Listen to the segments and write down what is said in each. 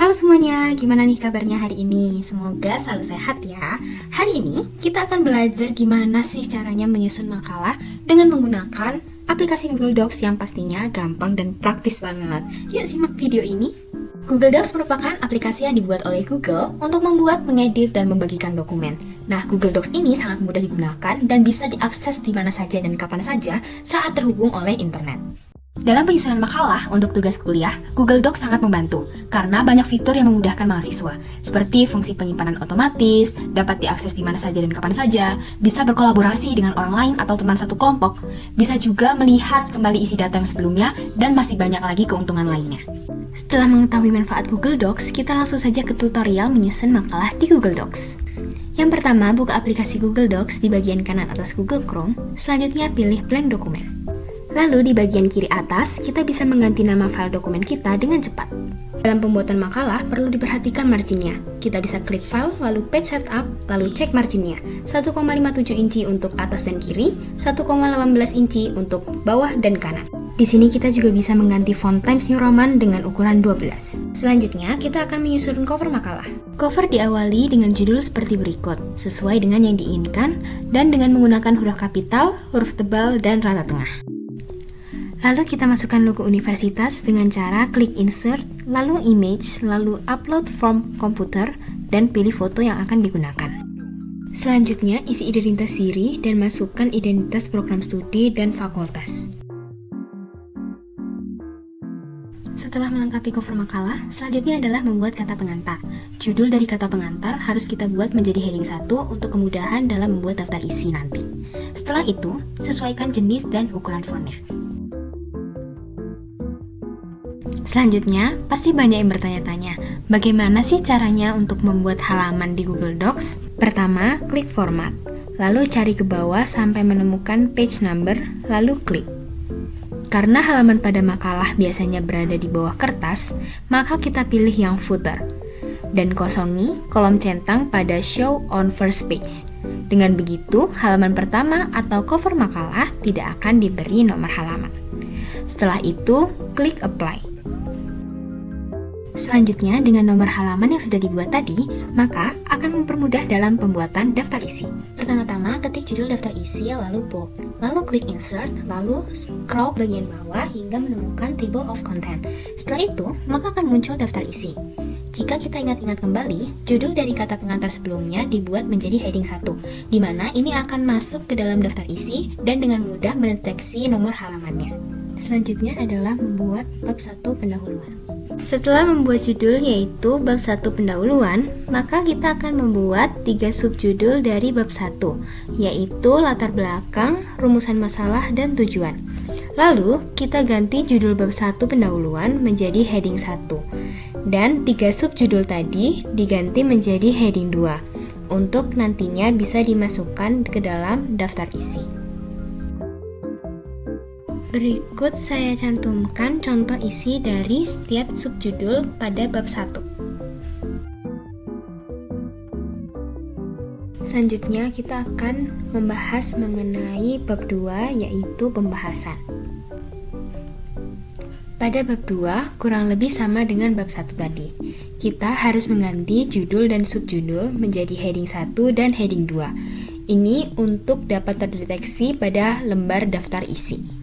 Halo semuanya, gimana nih kabarnya hari ini? Semoga selalu sehat ya. Hari ini kita akan belajar gimana sih caranya menyusun makalah dengan menggunakan aplikasi Google Docs yang pastinya gampang dan praktis banget. Yuk simak video ini. Google Docs merupakan aplikasi yang dibuat oleh Google untuk membuat, mengedit, dan membagikan dokumen. Nah, Google Docs ini sangat mudah digunakan dan bisa diakses di mana saja dan kapan saja saat terhubung oleh internet. Dalam penyusunan makalah untuk tugas kuliah, Google Docs sangat membantu karena banyak fitur yang memudahkan mahasiswa, seperti fungsi penyimpanan otomatis, dapat diakses di mana saja dan kapan saja, bisa berkolaborasi dengan orang lain atau teman satu kelompok, bisa juga melihat kembali isi data yang sebelumnya, dan masih banyak lagi keuntungan lainnya. Setelah mengetahui manfaat Google Docs, kita langsung saja ke tutorial menyusun makalah di Google Docs. Yang pertama, buka aplikasi Google Docs di bagian kanan atas Google Chrome, selanjutnya pilih blank dokumen. Lalu di bagian kiri atas, kita bisa mengganti nama file dokumen kita dengan cepat. Dalam pembuatan makalah, perlu diperhatikan marginnya. Kita bisa klik file, lalu page setup, lalu cek marginnya. 1,57 inci untuk atas dan kiri, 1,18 inci untuk bawah dan kanan. Di sini kita juga bisa mengganti font Times New Roman dengan ukuran 12. Selanjutnya, kita akan menyusun cover makalah. Cover diawali dengan judul seperti berikut, sesuai dengan yang diinginkan, dan dengan menggunakan huruf kapital, huruf tebal, dan rata tengah. Lalu kita masukkan logo universitas dengan cara klik insert, lalu image, lalu upload from komputer, dan pilih foto yang akan digunakan. Selanjutnya, isi identitas diri dan masukkan identitas program studi dan fakultas. Setelah melengkapi cover makalah, selanjutnya adalah membuat kata pengantar. Judul dari kata pengantar harus kita buat menjadi heading 1 untuk kemudahan dalam membuat daftar isi nanti. Setelah itu, sesuaikan jenis dan ukuran fontnya. Selanjutnya, pasti banyak yang bertanya-tanya, bagaimana sih caranya untuk membuat halaman di Google Docs? Pertama, klik format, lalu cari ke bawah sampai menemukan page number, lalu klik. Karena halaman pada makalah biasanya berada di bawah kertas, maka kita pilih yang footer. Dan kosongi kolom centang pada show on first page. Dengan begitu, halaman pertama atau cover makalah tidak akan diberi nomor halaman. Setelah itu, klik apply. Selanjutnya, dengan nomor halaman yang sudah dibuat tadi, maka akan mempermudah dalam pembuatan daftar isi. Pertama-tama, ketik judul daftar isi, lalu bold, lalu klik insert, lalu scroll bagian bawah hingga menemukan table of content. Setelah itu, maka akan muncul daftar isi. Jika kita ingat-ingat kembali, judul dari kata pengantar sebelumnya dibuat menjadi heading 1, di mana ini akan masuk ke dalam daftar isi dan dengan mudah mendeteksi nomor halamannya. Selanjutnya adalah membuat bab 1 pendahuluan. Setelah membuat judul yaitu bab 1 pendahuluan, maka kita akan membuat 3 subjudul dari bab 1, yaitu latar belakang, rumusan masalah, dan tujuan. Lalu, kita ganti judul bab 1 pendahuluan menjadi heading 1, dan 3 subjudul tadi diganti menjadi heading 2, untuk nantinya bisa dimasukkan ke dalam daftar isi. Berikut saya cantumkan contoh isi dari setiap subjudul pada bab 1. Selanjutnya kita akan membahas mengenai bab 2 yaitu pembahasan. Pada bab 2 kurang lebih sama dengan bab 1 tadi. Kita harus mengganti judul dan subjudul menjadi heading 1 dan heading 2. Ini untuk dapat terdeteksi pada lembar daftar isi.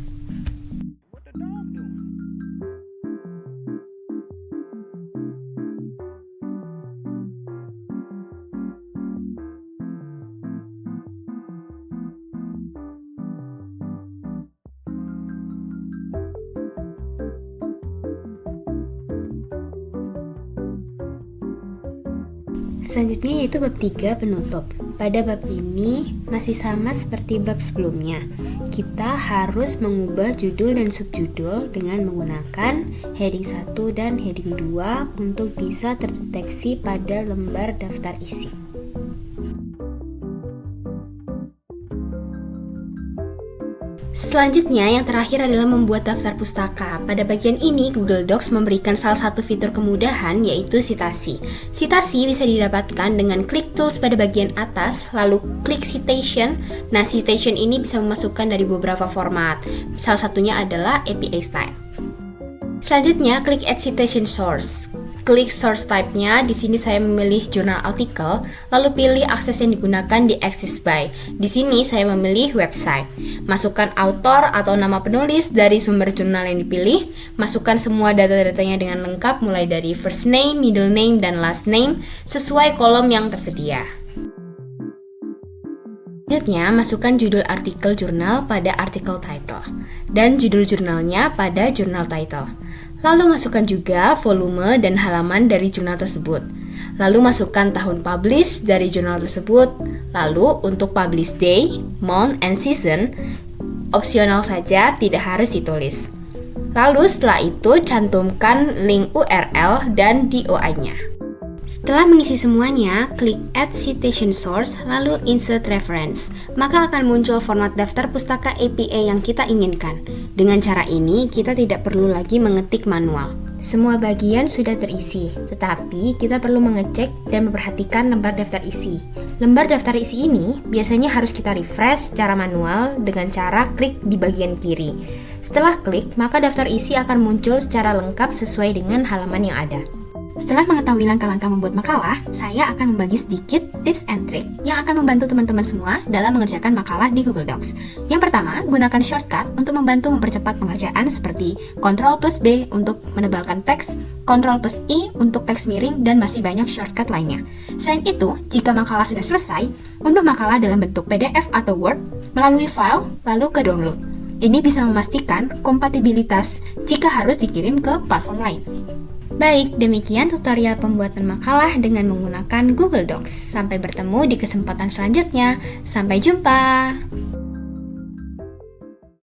Selanjutnya yaitu bab 3 penutup. Pada bab ini masih sama seperti bab sebelumnya. Kita harus mengubah judul dan subjudul dengan menggunakan heading 1 dan heading 2 untuk bisa terdeteksi pada lembar daftar isi. Selanjutnya, yang terakhir adalah membuat daftar pustaka. Pada bagian ini, Google Docs memberikan salah satu fitur kemudahan, yaitu citasi. Citasi bisa didapatkan dengan klik tools pada bagian atas, lalu klik citation. Nah, citation ini bisa memasukkan dari beberapa format. Salah satunya adalah APA style. Selanjutnya, klik add citation source. klik source type-nya. Di sini saya memilih jurnal artikel, lalu pilih akses yang digunakan di Access By. Di sini saya memilih website. Masukkan author atau nama penulis dari sumber jurnal yang dipilih. Masukkan semua data-datanya dengan lengkap mulai dari first name, middle name, dan last name sesuai kolom yang tersedia. Selanjutnya, masukkan judul artikel jurnal pada artikel title dan judul jurnalnya pada jurnal title. Lalu masukkan juga volume dan halaman dari jurnal tersebut. Lalu masukkan tahun publish dari jurnal tersebut. Lalu untuk publish day, month, and season, opsional saja, tidak harus ditulis. Lalu setelah itu cantumkan link URL dan DOI-nya. Setelah mengisi semuanya, klik Add Citation Source, lalu Insert Reference. Maka akan muncul format daftar pustaka APA yang kita inginkan. Dengan cara ini, kita tidak perlu lagi mengetik manual. Semua bagian sudah terisi, tetapi kita perlu mengecek dan memperhatikan lembar daftar isi. Lembar daftar isi ini biasanya harus kita refresh secara manual dengan cara klik di bagian kiri. Setelah klik, maka daftar isi akan muncul secara lengkap sesuai dengan halaman yang ada. Setelah mengetahui langkah-langkah membuat makalah, saya akan membagi sedikit tips and trick yang akan membantu teman-teman semua dalam mengerjakan makalah di Google Docs. Yang pertama, gunakan shortcut untuk membantu mempercepat pengerjaan seperti Ctrl+B untuk menebalkan teks, Ctrl+I untuk teks miring, dan masih banyak shortcut lainnya. Selain itu, jika makalah sudah selesai, unduh makalah dalam bentuk PDF atau Word melalui file lalu ke download. Ini bisa memastikan kompatibilitas jika harus dikirim ke platform lain. Baik, demikian tutorial pembuatan makalah dengan menggunakan Google Docs. Sampai bertemu di kesempatan selanjutnya. Sampai jumpa!